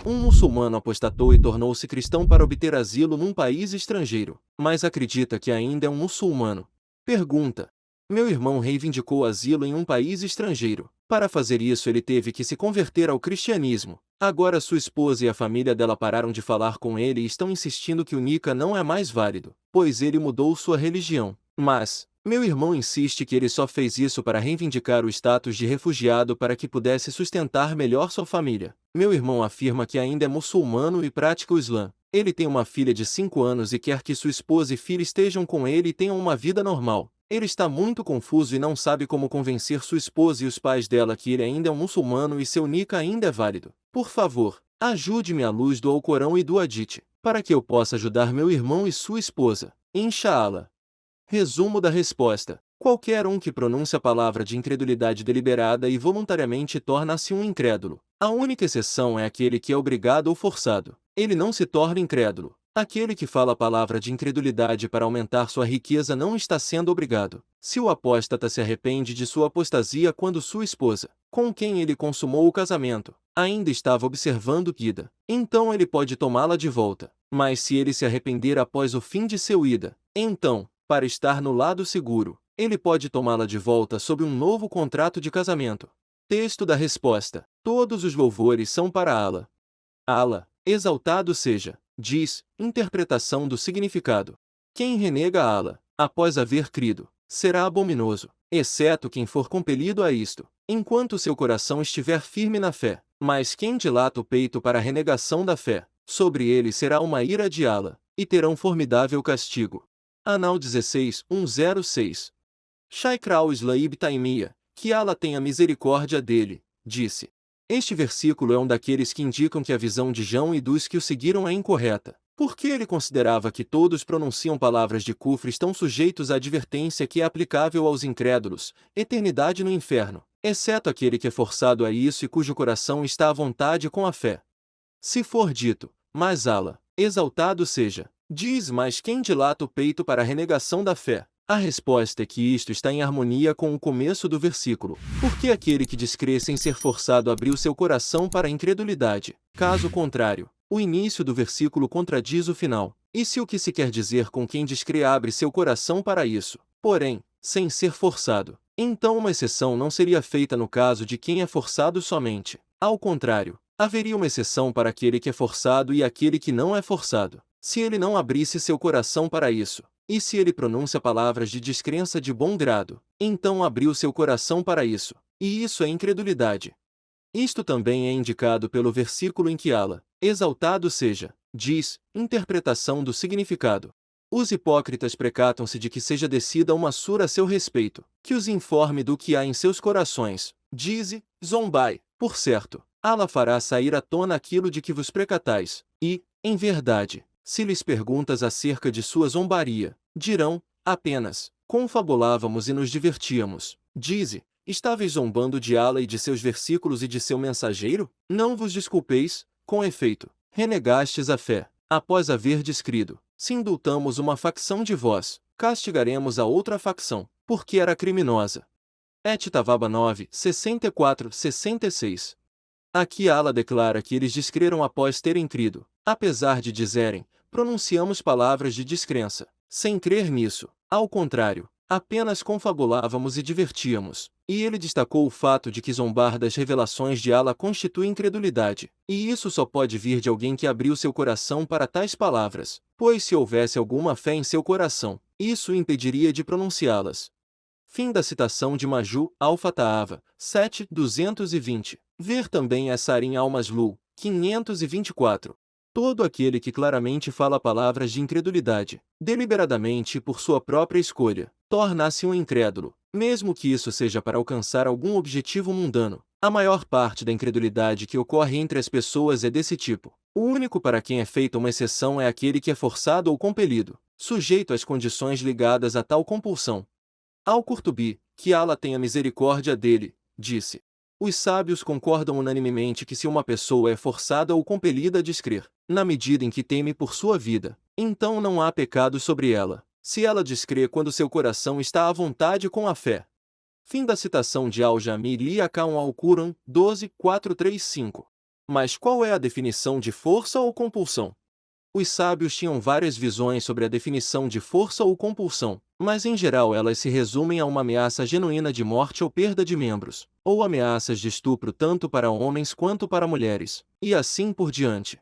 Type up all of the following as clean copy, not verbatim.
Um muçulmano apostatou e tornou-se cristão para obter asilo num país estrangeiro, mas acredita que ainda é um muçulmano. Pergunta: meu irmão reivindicou asilo em um país estrangeiro. Para fazer isso, ele teve que se converter ao cristianismo. Agora sua esposa e a família dela pararam de falar com ele e estão insistindo que o Nica não é mais válido, pois ele mudou sua religião. Mas meu irmão insiste que ele só fez isso para reivindicar o status de refugiado para que pudesse sustentar melhor sua família. Meu irmão afirma que ainda é muçulmano e pratica o Islã. Ele tem uma filha de 5 anos e quer que sua esposa e filha estejam com ele e tenham uma vida normal. Ele está muito confuso e não sabe como convencer sua esposa e os pais dela que ele ainda é um muçulmano e seu Nica ainda é válido. Por favor, ajude-me à luz do Alcorão e do Hadith, para que eu possa ajudar meu irmão e sua esposa. Insha'Allah. Resumo da resposta: qualquer um que pronuncia a palavra de incredulidade deliberada e voluntariamente torna-se um incrédulo. A única exceção é aquele que é obrigado ou forçado. Ele não se torna incrédulo. Aquele que fala a palavra de incredulidade para aumentar sua riqueza não está sendo obrigado. Se o apóstata se arrepende de sua apostasia quando sua esposa, com quem ele consumou o casamento, ainda estava observando Ida, então ele pode tomá-la de volta. Mas se ele se arrepender após o fim de seu Ida, então, para estar no lado seguro, ele pode tomá-la de volta sob um novo contrato de casamento. Texto da resposta: todos os louvores são para Allah. Allah, exaltado seja, diz, interpretação do significado. Quem renega a Allah, após haver crido, será abominoso, exceto quem for compelido a isto, enquanto seu coração estiver firme na fé. Mas quem dilata o peito para a renegação da fé, sobre ele será uma ira de Allah, e terão formidável castigo. Anal 16, 106. Shaykh al-Islam ibn Taymiyya, que Allah tenha misericórdia dele, disse: este versículo é um daqueles que indicam que a visão de João e dos que o seguiram é incorreta, porque ele considerava que todos pronunciam palavras de kufr estão sujeitos à advertência que é aplicável aos incrédulos, eternidade no inferno, exceto aquele que é forçado a isso e cujo coração está à vontade com a fé. Se for dito, mas Allah, exaltado seja, diz mais quem dilata o peito para a renegação da fé, a resposta é que isto está em harmonia com o começo do versículo, porque aquele que descrê sem ser forçado abriu seu coração para a incredulidade. Caso contrário, o início do versículo contradiz o final. E se o que se quer dizer com quem descrê abre seu coração para isso, porém, sem ser forçado, então uma exceção não seria feita no caso de quem é forçado somente. Ao contrário, haveria uma exceção para aquele que é forçado e aquele que não é forçado, se ele não abrisse seu coração para isso. E se ele pronuncia palavras de descrença de bom grado, então abriu seu coração para isso, e isso é incredulidade. Isto também é indicado pelo versículo em que Allah, exaltado seja, diz, interpretação do significado. Os hipócritas precatam-se de que seja descida uma sura a seu respeito, que os informe do que há em seus corações. Dize, zombai, por certo, Allah fará sair à tona aquilo de que vos precatais, e, em verdade, se lhes perguntas acerca de sua zombaria, dirão, apenas, confabulávamos e nos divertíamos. Dize, estáveis zombando de Allah e de seus versículos e de seu mensageiro? Não vos desculpeis, com efeito, renegastes a fé, após haver descrido. Se indultamos uma facção de vós, castigaremos a outra facção, porque era criminosa. Et-Tavaba 9, 64, 66. Aqui Allah declara que eles descreram após terem crido, apesar de dizerem, pronunciamos palavras de descrença, sem crer nisso. Ao contrário, apenas confabulávamos e divertíamos. E ele destacou o fato de que zombar das revelações de Allah constitui incredulidade, e isso só pode vir de alguém que abriu seu coração para tais palavras, pois se houvesse alguma fé em seu coração, isso o impediria de pronunciá-las. Fim da citação de Maju, Al-Fata'ava, 7, 220. Ver também Essarim al-Maslu, 524. Todo aquele que claramente fala palavras de incredulidade, deliberadamente e por sua própria escolha, torna-se um incrédulo, mesmo que isso seja para alcançar algum objetivo mundano. A maior parte da incredulidade que ocorre entre as pessoas é desse tipo. O único para quem é feita uma exceção é aquele que é forçado ou compelido, sujeito às condições ligadas a tal compulsão. Al-Qurtubi, que Allah tenha misericórdia dele, disse: os sábios concordam unanimemente que se uma pessoa é forçada ou compelida a descrer, na medida em que teme por sua vida, então não há pecado sobre ela, se ela descrê quando seu coração está à vontade com a fé. Fim da citação de Al-Jami li Akan al-Quran, 12, 435. Mas qual é a definição de força ou compulsão? Os sábios tinham várias visões sobre a definição de força ou compulsão, mas em geral elas se resumem a uma ameaça genuína de morte ou perda de membros, ou ameaças de estupro tanto para homens quanto para mulheres, e assim por diante.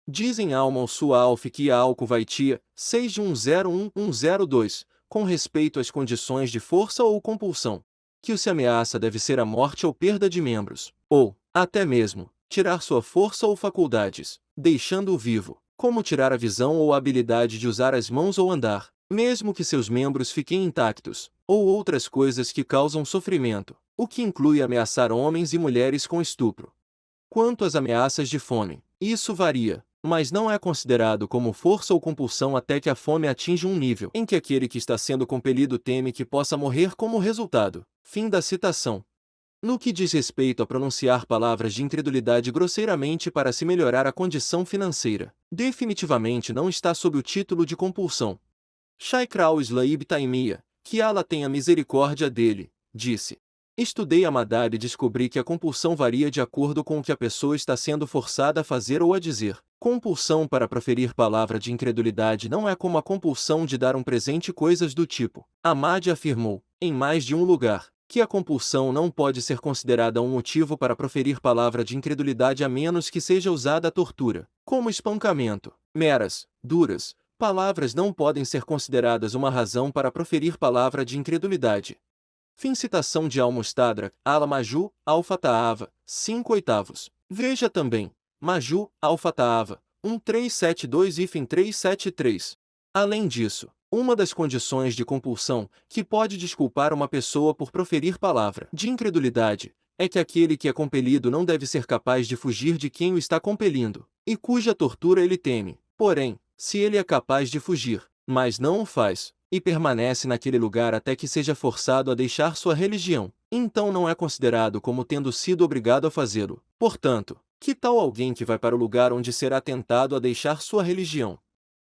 Dizem Alma Sualf que a Alcuvaitia, 6 de 101-102, com respeito às condições de força ou compulsão, que o se ameaça deve ser a morte ou perda de membros, ou, até mesmo, tirar sua força ou faculdades, deixando-o vivo, como tirar a visão ou a habilidade de usar as mãos ou andar, mesmo que seus membros fiquem intactos, ou outras coisas que causam sofrimento, o que inclui ameaçar homens e mulheres com estupro. Quanto às ameaças de fome, isso varia, mas não é considerado como força ou compulsão até que a fome atinja um nível em que aquele que está sendo compelido teme que possa morrer como resultado. Fim da citação. No que diz respeito a pronunciar palavras de incredulidade grosseiramente para se melhorar a condição financeira, definitivamente não está sob o título de compulsão. Shaikrao Slaib Taimia, que Allah tenha misericórdia dele, disse: estudei a Madar e descobri que a compulsão varia de acordo com o que a pessoa está sendo forçada a fazer ou a dizer. Compulsão para proferir palavra de incredulidade não é como a compulsão de dar um presente e coisas do tipo. Ahmad afirmou, em mais de um lugar, que a compulsão não pode ser considerada um motivo para proferir palavra de incredulidade a menos que seja usada a tortura, como espancamento. Meras, duras, palavras não podem ser consideradas uma razão para proferir palavra de incredulidade. Fim citação de Al-Mustadrak, Al-Maju, Al-Fata'ava, 5/8. Veja também, Maju, Al-Fata'ava, 1372-373. Além disso, uma das condições de compulsão, que pode desculpar uma pessoa por proferir palavra de incredulidade, é que aquele que é compelido não deve ser capaz de fugir de quem o está compelindo, e cuja tortura ele teme. Porém, se ele é capaz de fugir, mas não o faz, e permanece naquele lugar até que seja forçado a deixar sua religião, então não é considerado como tendo sido obrigado a fazê-lo. Portanto, que tal alguém que vai para o lugar onde será tentado a deixar sua religião?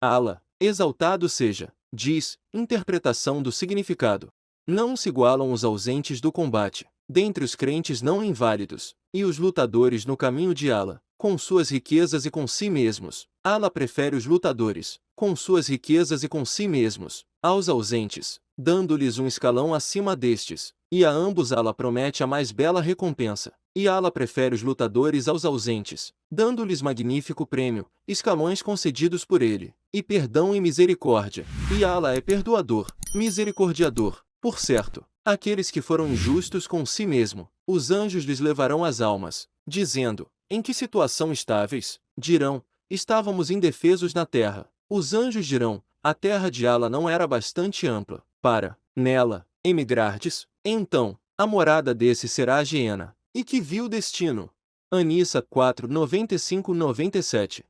Allah, exaltado seja, diz, interpretação do significado. Não se igualam os ausentes do combate, dentre os crentes não inválidos, e os lutadores no caminho de Allah, com suas riquezas e com si mesmos. Allah prefere os lutadores, com suas riquezas e com si mesmos, aos ausentes, dando-lhes um escalão acima destes, e a ambos Allah promete a mais bela recompensa. E Allah prefere os lutadores aos ausentes, dando-lhes magnífico prêmio, escalões concedidos por ele, e perdão e misericórdia. E Allah é perdoador, misericordiador. Por certo, aqueles que foram injustos com si mesmo, os anjos lhes levarão as almas, dizendo: em que situação estáveis? Dirão: estávamos indefesos na terra. Os anjos dirão: a terra de Allah não era bastante ampla para, nela, emigrardes? Então, a morada desse será a Geena. E que viu o destino. Anissa 4, 95-97.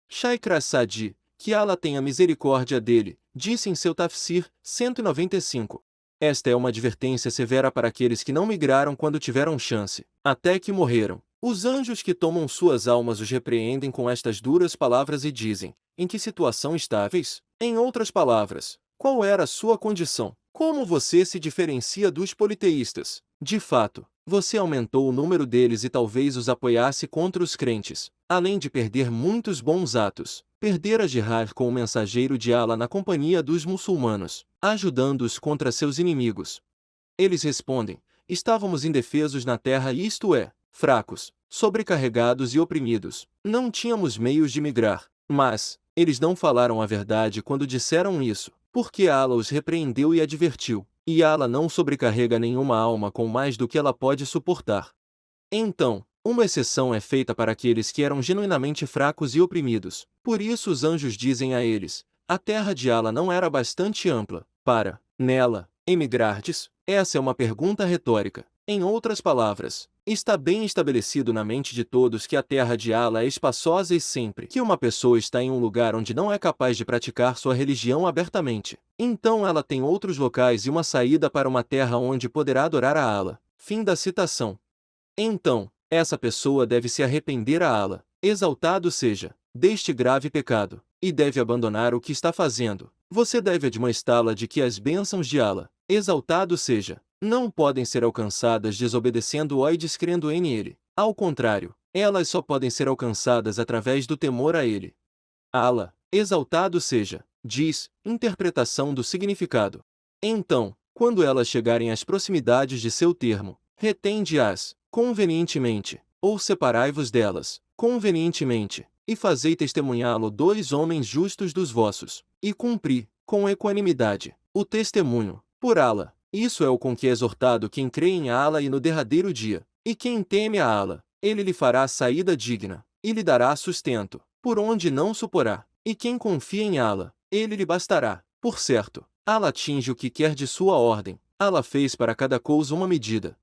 Shaykh Sadi, que Allah tenha misericórdia dele, disse em seu Tafsir 195. Esta é uma advertência severa para aqueles que não migraram quando tiveram chance, até que morreram. Os anjos que tomam suas almas os repreendem com estas duras palavras e dizem: em que situação estáveis? Em outras palavras, qual era a sua condição? Como você se diferencia dos politeístas? De fato, você aumentou o número deles e talvez os apoiasse contra os crentes, além de perder muitos bons atos. Perder a jihad com o mensageiro de Allah na companhia dos muçulmanos, ajudando-os contra seus inimigos. Eles respondem: estávamos indefesos na terra, isto é, fracos, sobrecarregados e oprimidos. Não tínhamos meios de migrar. Mas, eles não falaram a verdade quando disseram isso, porque Allah os repreendeu e advertiu. E Allah não sobrecarrega nenhuma alma com mais do que ela pode suportar. Então, uma exceção é feita para aqueles que eram genuinamente fracos e oprimidos. Por isso os anjos dizem a eles: a terra de Allah não era bastante ampla para, nela, emigrardes? Essa é uma pergunta retórica. Em outras palavras, está bem estabelecido na mente de todos que a terra de Allah é espaçosa e sempre que uma pessoa está em um lugar onde não é capaz de praticar sua religião abertamente, então ela tem outros locais e uma saída para uma terra onde poderá adorar a Allah. Fim da citação. Então, essa pessoa deve se arrepender a Allah, exaltado seja, deste grave pecado, e deve abandonar o que está fazendo. Você deve admoestá-la de que as bênçãos de Allah, exaltado seja, não podem ser alcançadas desobedecendo-o e descrendo em ele. Ao contrário, Elas só podem ser alcançadas através do temor a Ele. Allah, exaltado seja, diz, interpretação do significado. Então, quando elas chegarem às proximidades de seu termo, retende-as, convenientemente, ou separai-vos delas, convenientemente, e fazei testemunhá-lo 2 homens justos dos vossos, e cumpri, com equanimidade, o testemunho, por Allah. Isso é o com que é exortado quem crê em Allah e no derradeiro dia, e quem teme a Allah, Ele lhe fará saída digna, e lhe dará sustento, por onde não suporá, e quem confia em Allah, Ele lhe bastará, por certo, Allah atinge o que quer de sua ordem, Allah fez para cada coisa uma medida.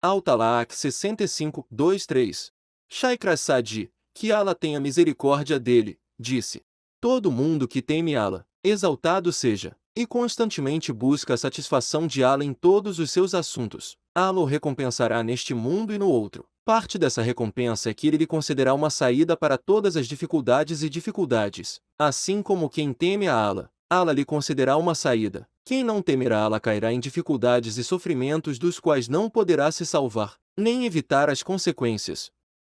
Al-Talaq 65, 2-3. Shaykh Rasadi, que Allah tenha misericórdia dele, disse: todo mundo que teme Allah, exaltado seja, e constantemente busca a satisfação de Allah em todos os seus assuntos, Allah o recompensará neste mundo e no outro. Parte dessa recompensa é que Ele lhe concederá uma saída para todas as dificuldades, assim como quem teme a Allah, Allah lhe concederá uma saída. Quem não temerá Allah cairá em dificuldades e sofrimentos dos quais não poderá se salvar, nem evitar as consequências.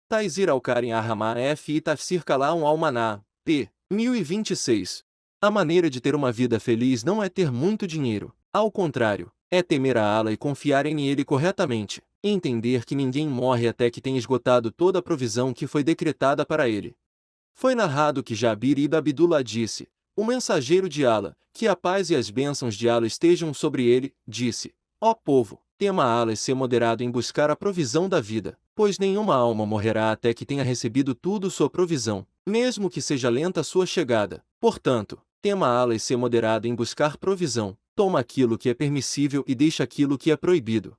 Taisir al-Karim ar-Rahman F. e Tafsir Kalam al-Maná, p. 1026. A maneira de ter uma vida feliz não é ter muito dinheiro, ao contrário, é temer a Allah e confiar em Ele corretamente, entender que ninguém morre até que tenha esgotado toda a provisão que foi decretada para ele. Foi narrado que Jabir ibn Abdullah disse: o mensageiro de Allah, que a paz e as bênçãos de Allah estejam sobre ele, disse: ó povo, tema a Allah e ser moderado em buscar a provisão da vida, pois nenhuma alma morrerá até que tenha recebido tudo sua provisão, mesmo que seja lenta a sua chegada. Portanto, tema a Allah e ser moderado em buscar provisão, toma aquilo que é permissível e deixa aquilo que é proibido.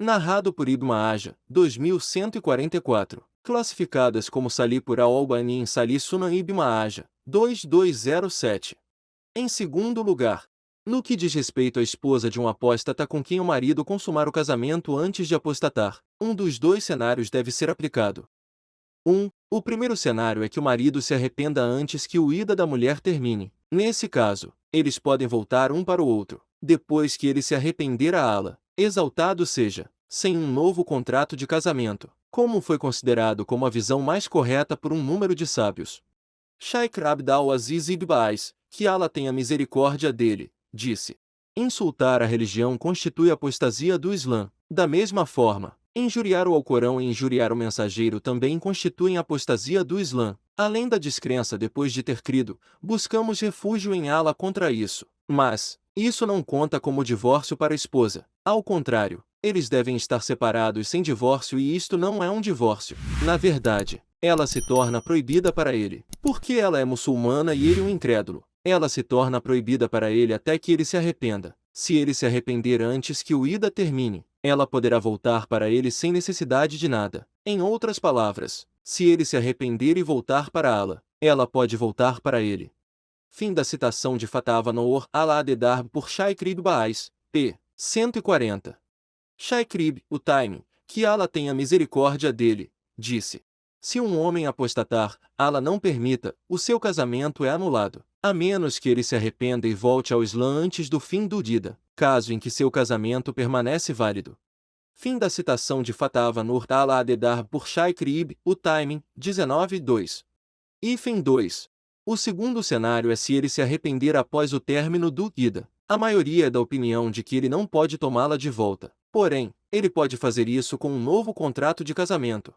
Narrado por Ibn Majah, 2144, classificadas como Sahih por al-Albani em Sahih Sunan Ibn Majah, 2207. Em segundo lugar, no que diz respeito à esposa de um apóstata com quem o marido consumar o casamento antes de apostatar, um dos 2 cenários deve ser aplicado. 1. O primeiro cenário é que o marido se arrependa antes que o ida da mulher termine. Nesse caso, eles podem voltar um para o outro, depois que ele se arrepender a Allah, exaltado seja, sem um novo contrato de casamento, como foi considerado como a visão mais correta por um número de sábios. Shaykh Abd al-Aziz ibn Baz, que Allah tenha misericórdia dele, disse: insultar a religião constitui apostasia do Islã. Da mesma forma, injuriar o Alcorão e injuriar o mensageiro também constituem apostasia do Islã. Além da descrença depois de ter crido, buscamos refúgio em Allah contra isso. Mas, isso não conta como divórcio para a esposa. Ao contrário, eles devem estar separados sem divórcio e isto não é um divórcio. Na verdade, ela se torna proibida para ele, porque ela é muçulmana e ele um incrédulo. Ela se torna proibida para ele até que ele se arrependa. Se ele se arrepender antes que o ida termine, ela poderá voltar para ele sem necessidade de nada. Em outras palavras, se ele se arrepender e voltar para Allah, ela pode voltar para ele. Fim da citação de Fatava Noor al-Adedarb por Shaykh Ibn Baz, p. 140. Shaykh Ibn Utaym, que Allah tenha misericórdia dele, disse: se um homem apostatar, Allah não permita, o seu casamento é anulado, a menos que ele se arrependa e volte ao Islã antes do fim do Dida, caso em que seu casamento permanece válido. Fim da citação de Fatava Noor al-Adedarb por Shaykh Ibn Utaym, 19:2. Hífen 2. O segundo cenário é se ele se arrepender após o término do Ida. A maioria é da opinião de que ele não pode tomá-la de volta. Porém, ele pode fazer isso com um novo contrato de casamento.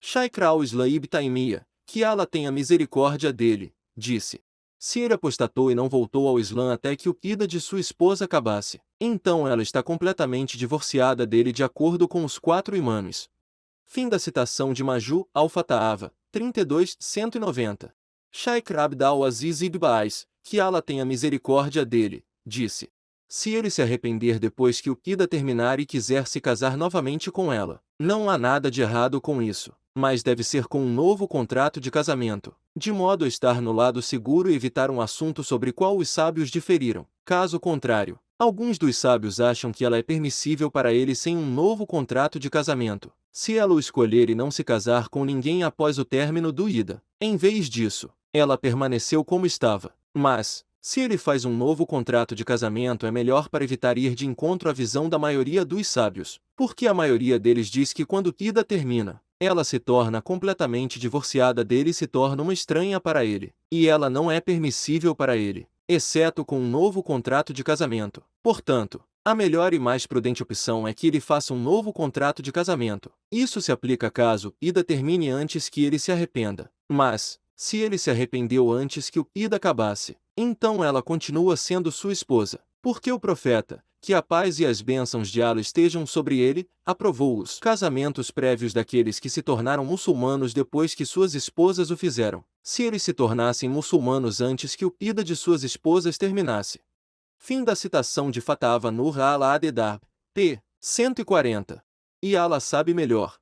Shaykh al-Islam ibn Taymiyya, que Allah tenha misericórdia dele, disse: se ele apostatou e não voltou ao Islã até que o Ida de sua esposa acabasse, então ela está completamente divorciada dele de acordo com os 4 imames. Fim da citação de Maju al-Fata'ava, 32-190. Shaykh Abd al-Aziz ibn Baz, que Allah tenha misericórdia dele, disse: se ele se arrepender depois que o Ida terminar e quiser se casar novamente com ela, não há nada de errado com isso, mas deve ser com um novo contrato de casamento, de modo a estar no lado seguro e evitar um assunto sobre qual os sábios diferiram. Caso contrário, alguns dos sábios acham que ela é permissível para ele sem um novo contrato de casamento, se ela o escolher e não se casar com ninguém após o término do Ida. Em vez disso, ela permaneceu como estava. Mas, se ele faz um novo contrato de casamento, é melhor para evitar ir de encontro à visão da maioria dos sábios, porque a maioria deles diz que quando Ida termina, ela se torna completamente divorciada dele e se torna uma estranha para ele, e ela não é permissível para ele, exceto com um novo contrato de casamento. Portanto, a melhor e mais prudente opção é que ele faça um novo contrato de casamento. Isso se aplica caso Ida termine antes que ele se arrependa. Mas, se ele se arrependeu antes que o Ida acabasse, então ela continua sendo sua esposa, porque o profeta, que a paz e as bênçãos de Allah estejam sobre ele, aprovou os casamentos prévios daqueles que se tornaram muçulmanos depois que suas esposas o fizeram, se eles se tornassem muçulmanos antes que o Ida de suas esposas terminasse. Fim da citação de Fatava Nur al-Adedab, p. 140. E Allah sabe melhor.